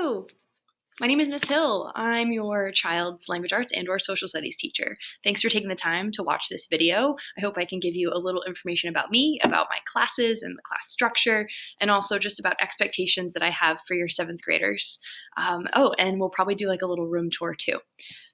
Hello, my name is Miss Hill. I'm your child's language arts and or social studies teacher. Thanks for taking the time to watch this video. I hope I can give you a little information about me, about my classes and the class structure, and also just about expectations that I have for your 7th graders. And we'll probably do like a little room tour too.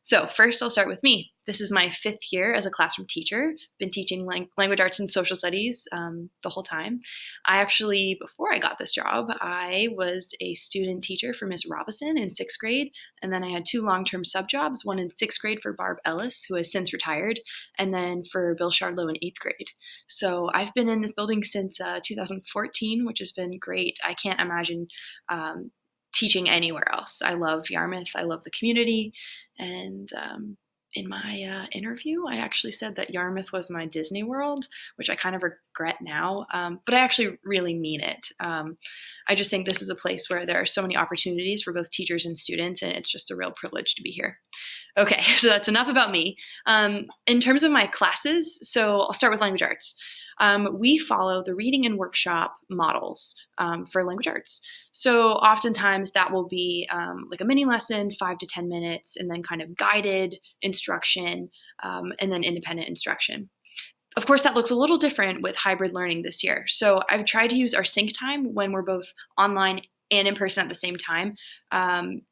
So first I'll start with me. This is my 5th year as a classroom teacher. Been teaching language arts and social studies the whole time. Before I got this job, I was a student teacher for Miss Robison in 6th grade, and then I had 2 long-term sub jobs, one in 6th grade for Barb Ellis, who has since retired, and then for Bill Shardlow in 8th grade. So I've been in this building since 2014, which has been great. I can't imagine teaching anywhere else. I love Yarmouth. I love the community. And in my interview, I actually said that Yarmouth was my Disney World, which I kind of regret now, but I actually really mean it. I just think this is a place where there are so many opportunities for both teachers and students, and it's just a real privilege to be here. Okay, so that's enough about me. In terms of my classes, so I'll start with language arts. We follow the reading and workshop models for language arts. So oftentimes that will be like a mini lesson, 5 to 10 minutes, and then kind of guided instruction, and then independent instruction. Of course, that looks a little different with hybrid learning this year. So I've tried to use our sync time when we're both online and in person at the same time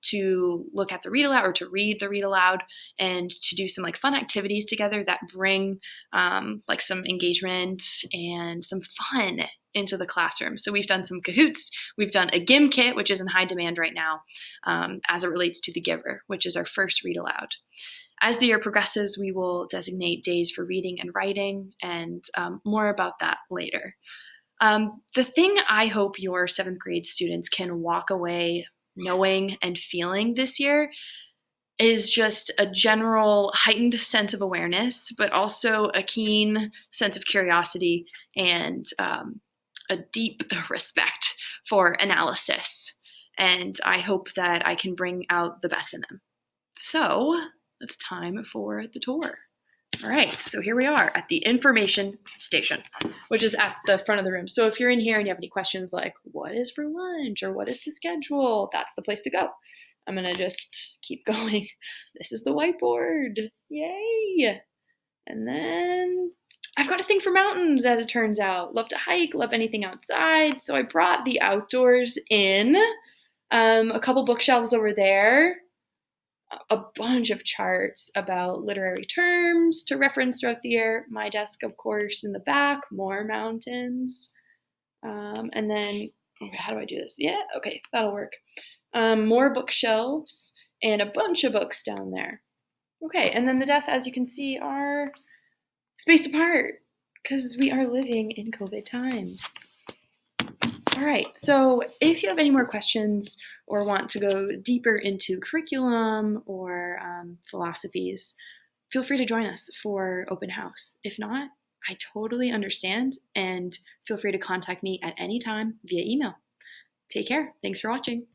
to look at the read aloud or to read the read aloud and to do some like fun activities together that bring like some engagement and some fun into the classroom. So we've done some Kahoots, we've done a GIM kit, which is in high demand right now as it relates to The Giver, which is our first read aloud. As the year progresses, we will designate days for reading and writing, and more about that later. The thing I hope your 7th grade students can walk away knowing and feeling this year is just a general heightened sense of awareness, but also a keen sense of curiosity and a deep respect for analysis. And I hope that I can bring out the best in them. So it's time for the tour. All right, so here we are at the information station, which is at the front of the room. So if you're in here and you have any questions like, what is for lunch or what is the schedule, that's the place to go. I'm gonna just keep going. This is the whiteboard, yay. And then I've got a thing for mountains, as it turns out. Love to hike, love anything outside. So I brought the outdoors in, a couple bookshelves over there, a bunch of charts about literary terms to reference throughout the year. My desk, of course, in the back, more mountains. And then, okay, how do I do this? Yeah, okay, that'll work. More bookshelves and a bunch of books down there. Okay, and then the desks, as you can see, are spaced apart because we are living in COVID times. All right, so if you have any more questions or want to go deeper into curriculum or philosophies, feel free to join us for open house. If not, I totally understand, and feel free to contact me at any time via email. Take care. Thanks for watching.